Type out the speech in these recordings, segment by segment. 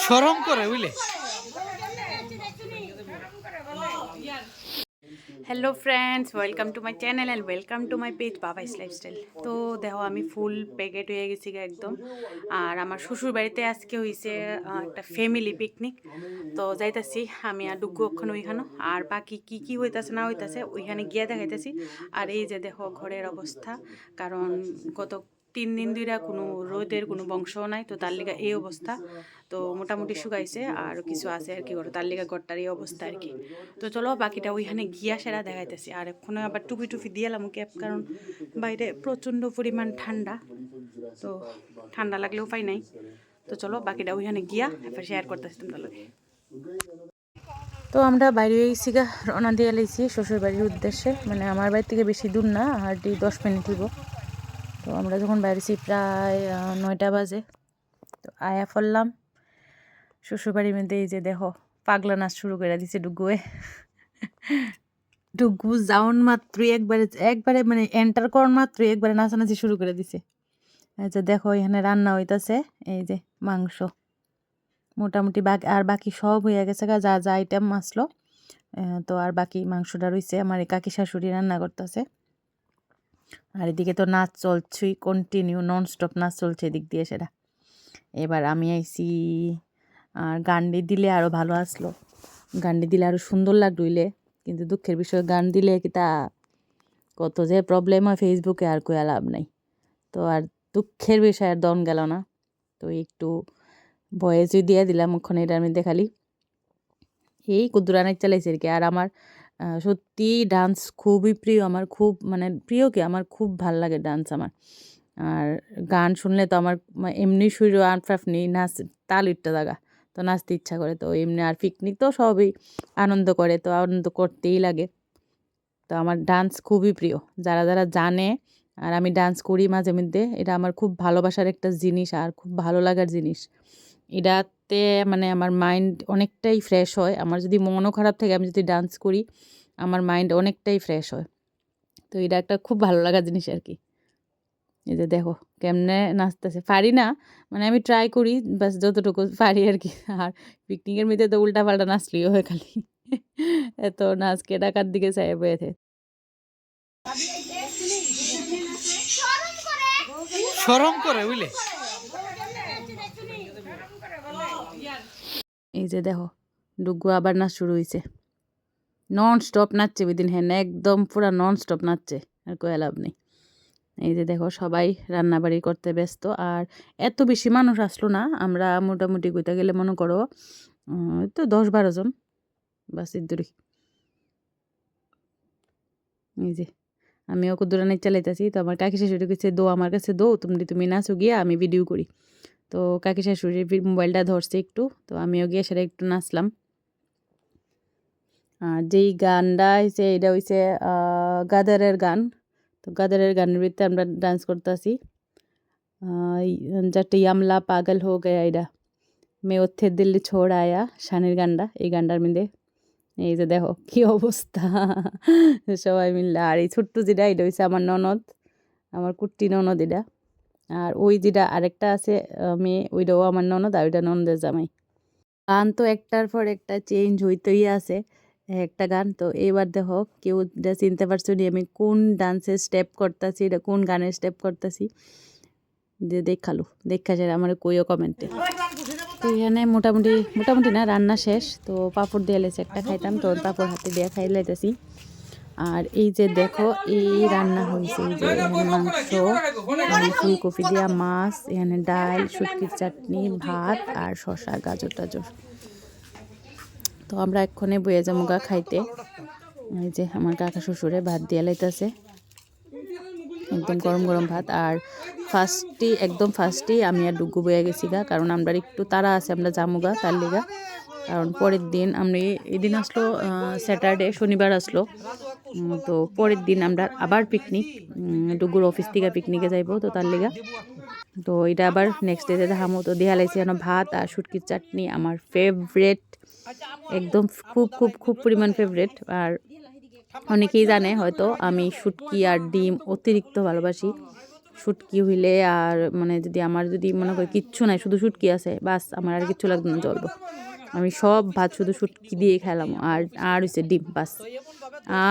শরম করে বুঝলে। Hello friends, welcome to my channel and welcome to my page Babai's lifestyle. তো দেখো আমি ফুল প্যাকেট হয়ে গেছি একদম। আর আমার শ্বশুর বাড়িতে আজকে হয়েছে একটা ফ্যামিলি পিকনিক। তো যাইতাছি আমি আর ডুগু ওখানে ওইখানে, আর বাকি কি কি হইতাছে না হইতাছে ওইখানে গিয়ে দেখাইতেছি। আর এই যে দেখো ঘরের অবস্থা, কারণ গত 3 দিন ধরে কোনো রোদের কোনো বংশও নাই, তো তার লিগা এই অবস্থা। তো মোটামুটি শুকাইছে আর কিছু আছে আর কি করে, তার লিগা ঘরটার এই অবস্থা আর কি। তো চলো বাকিটা ওইখানে গিয়া সেরা দেখাইতেছি। আর এখন আবার টুপি টুপি দিয়েলাম ক্যাপ, কারণ বাইরে প্রচণ্ড পরিমাণ ঠান্ডা, তো ঠান্ডা লাগলেও উপায় নাই। তো চলো বাকিটা ওইখানে গিয়া এবার শেয়ার করতেছি তোমরা লগে। তো আমরা বাইরে হয়ে গেছি গা, রওনা দিয়ে লাইছি শ্বশুর বাড়ির উদ্দেশ্যে। মানে আমার বাড়ি থেকে বেশি দূর না, হার্ডলি 10 মিনিট হইব। তো আমরা যখন বাইরেছি প্রায় 9টা বাজে। তো আয়া ফেললাম শ্বশুরবাড়ির মধ্যে। এই যে দেখো পাগলা নাচ শুরু করে দিছে ডুগুয়ে। ডুগু যাওন মাত্রই একবারে মানে এন্টার করার মাত্রই একবারে নাচানাচি শুরু করে দিছে। এই যে দেখো এখানে রান্না হইতাছে, এই যে মাংস মোটামুটি বাকি সব হয়ে গেছে যা যা আইটেম আসলো। তো আর বাকি মাংসটা রয়েছে, আমার এই কাকি শাশুড়ি রান্না করতেছে। আর এদিকে তো নাচ চলছেই, কন্টিনিউ নন স্টপ নাচ চলছে এদিক দিয়ে সেটা। এবার আমি আইছি, আর গান্ডি দিলে আরও ভালো আসলো, গান্ডি দিলে আরও সুন্দর লাগলে। কিন্তু দুঃখের বিষয় গান দিলে কি তা কত যে প্রবলেম হয় ফেসবুকে, আর কয়া লাভ নাই। তো আর দুঃখের বিষয় আর দম গেল না, তো একটু ভয়েসই দিয়ে দিলাম ওখানে এটার মধ্যে খালি এই কুদুরানাক চালাইছে আর কি। আর আমার সত্যি ডান্স খুবই প্রিয়, আমার খুব মানে প্রিয় কি, আমার খুব ভাল লাগে ডান্স আমার। আর গান শুনলে তো আমার এমনি শরীর আনফাফনি নাচ তালিরটা জায়গা, তো নাচতে ইচ্ছা করে। তো এমনি আর পিকনিক তো সবই আনন্দ করে, তো আনন্দ করতেই লাগে। তো আমার ডান্স খুবই প্রিয়, যারা যারা জানে। আর আমি ডান্স করি মাঝে মধ্যে, এটা আমার খুব ভালোবাসার একটা জিনিস আর খুব ভালো লাগার জিনিস। এটাতে মানে আমার মাইন্ড অনেকটাই ফ্রেশ হয়। আমার যদি মনও খারাপ থাকে, আমি যদি ডান্স করি আমার মাইন্ড অনেকটাই ফ্রেশ হয়। তো এটা একটা খুব ভালো লাগার জিনিস আর কি। এই যে দেখো কেমনে নাচতেছে, পারি না মানে আমি ট্রাই করি বাস যতটুকু পারি আর কি। আর পিকনিকের মধ্যে তো উল্টা পাল্টা নাচলিও হয় খালি। এত নাচকে ডাকার দিকে চাই বয়েছে। শরম করে বুঝলে। এই যে দেখো ডুগু আবার নাচ শুরু হয়েছে, নন স্টপ নাচছে ওইদিন। হ্যাঁ একদম পুরা নন স্টপ নাচছে, আর কয়া লাভ নেই। এই যে দেখো সবাই রান্নাবাড়ি করতে ব্যস্ত। আর এত বেশি মানুষ আসলো না, আমরা মোটামুটি কইতে গেলে মনে করো তো 10-12 জন বাস ইদ্দুরি। এই যে আমিও কুদুরানি চালাইতেছি। তো আমার কাকি শাশুড়ি কাছে দো, আমার কাছে দো, তুমি নাচো গিয়া আমি ভিডিও করি। তো কাকি শাশুড়ির মোবাইলটা ধরছে একটু, তো আমিও গিয়ে সেটা একটু নাচলাম। আর যেই গানটা হয়েছে এটা হয়েছে গাদারের গান। তো গাদারের গানের ভিতরে আমরা ডান্স করতেছি, যাতে ইয়ামলা পাগল হো গয়া, এটা মে ওথে দিল্লি ছোড় আয়া শানের গানটা, এই গানটার মধ্যে। এই যে দেখো কি অবস্থা সবাই মিললে। আর এই ছোট্ট যেটা এটা হয়েছে আমার ননদ, আমার কুট্টি ননদ এটা। আর ওই যেটা আরেকটা আছে মেয়ে, ওইটাও আমার ননদ, আর ওইটা ননদের জামাই। গান তো একটার পর একটা চেঞ্জ হইতেই আছে একটা গান। তো এবার দেখো কেউ এটা চিনতে পারছো নি আমি কোন ডান্সের স্টেপ করতেছি, এটা কোন গানের স্টেপ করতেছি, যে দেখালো দেখা যায় আমার কইও কমেন্টে। তো এখানে মোটামুটি না রান্না শেষ। তো পাঁপড় দিয়ে লেছে একটা খাইতাম, তো পাঁপড় হাতে দিয়ে খাই লাইতেছি। আর এই যে দেখো এই রান্না হয়েছে, এই যে এখানে মাংস, এখানে ফুলকপি দিয়া মাছ, এখানে ডাল, শুটকির চাটনি, ভাত আর শসা গাজর টাজর। তো আমরা এক্ষণে বয়ে যাবো গা খাইতে। এই যে আমার কাকা শ্বশুরে ভাত দিয়ে লাইতেছে, একদম গরম গরম ভাত। আর একদম ফার্স্টেই আমি আর ডুগু বয়ে গেছি গা, কারণ আমরা একটু তাড়া আছে, আমরা যাবো গা তার লিগা। কারণ পরের দিন আমরা এদিন আসলো স্যাটারডে, শনিবার আসলো। তো পরের দিন আমরা আবার পিকনিক, ডুগুর অফিস থেকে পিকনিকে যাইবো, তো তার লিগা। তো এটা আবার নেক্সট ডে দেখামো। তো দেয়া লাইছি যেন ভাত আর শুটকির চাটনি, আমার ফেভারেট, একদম খুব খুব খুব পরিমাণ ফেভারেট। আর অনেকেই জানে হয়তো আমি শুটকি আর ডিম অতিরিক্ত ভালোবাসি। শুটকি হইলে আর মানে যদি আমার যদি মনে করি কিচ্ছু নাই শুধু শুটকি আছে বাস আমার আর কিচ্ছু লাগবে না চলবো। আমি সব ভাত শুধু শুটকি দিয়ে খেলাম আর আর হচ্ছে ডিম বাস,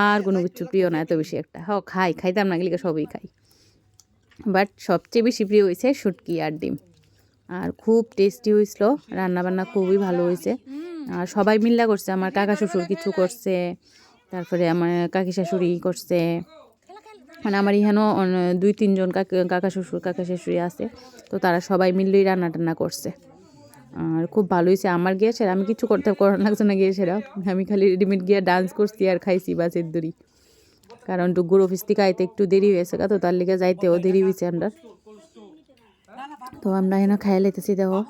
আর কোনো কিছু প্রিয় না এত বেশি একটা। হ্যাঁ খাইতাম না গেলে সবই খাই, বাট সবচেয়ে বেশি প্রিয় হয়েছে শুটকি আর ডিম। আর খুব টেস্টি হয়েছিল, রান্নাবান্না খুবই ভালো হয়েছে। আর সবাই মিল্লা করছে, আমার কাকা শ্বশুর কিছু করছে, তারপরে আমার কাকি শাশুড়ি করছে, মানে আমার এখানেও 2-3 জন কাকা শ্বশুর কাকা শাশুড়ি আছে, তো তারা সবাই মিললেই রান্না টান্না করছে। আর খুব ভালো হয়েছে। আমার গিয়ে সেরা আমি কিছু করার লাগছে না, গিয়ে সেরা আমি খালি রেডিমেড গিয়ে ডান্স করছি আর খাইছি বাসের দড়ি, কারণ ডুগুর অফিস থেকে আইতে একটু দেরি হয়েছে, তো তার লিগে যাইতেও দেরি হয়েছে আমরা। তো আমরা এখানে খাই লাইতেছি দেখো।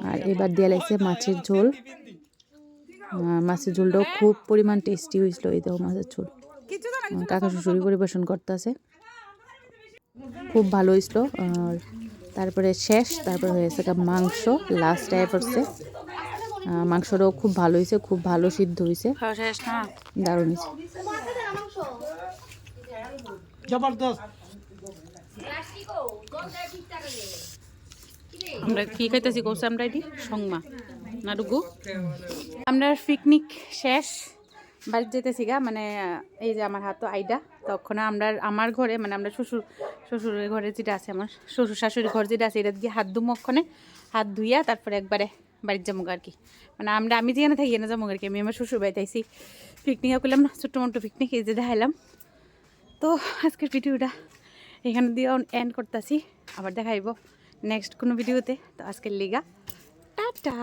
আর এবার দিয়ে লাগছে মাছের ঝোল, মাছের ঝোলটাও খুব পরিমাণ টেস্টি হয়েছিল। এই দেখো মাছের ঝোল কাকা শ্বশুরি পরিবেশন করতেছে, খুব ভালো হয়েছিল। আর তারপরে শেষ, তারপরে হয়েছে মাংস লাস্ট টাইপ হচ্ছে। মাংসটাও খুব ভালো হয়েছে, খুব ভালো সিদ্ধ হয়েছে, দারুণ হয়েছে। আমরা কি খাইতেছি কৌছে আমরা এটি সংমা নাডুগু। আমরা পিকনিক শেষ বাড়ি যেতেছি গা, মানে এই যে আমার হাত আইডা, তখন আমরা আমার ঘরে মানে আমরা শ্বশুরের ঘরে যেটা আছে, আমার শ্বশুর শাশুড়ির ঘর যেটা আছে, এটা দিয়ে হাত ধুমক্ষণে হাত ধুইয়া তারপরে একবারে বাড়ির যাবো আর কি। মানে আমি যেখানে থাকি না যাবো আর কি, আমি আমার শ্বশুর বাড়িতে আইসি পিকনিকও করলাম না, ছোট্ট মোটো পিকনিক এই যে দেখাইলাম। তো আজকের ভিডিওটা এখানে দিয়ে এন্ড করতেছি, আবার দেখাইব নেক্সট কোনো ভিডিওতে। তো আজকের লিগা টাটা।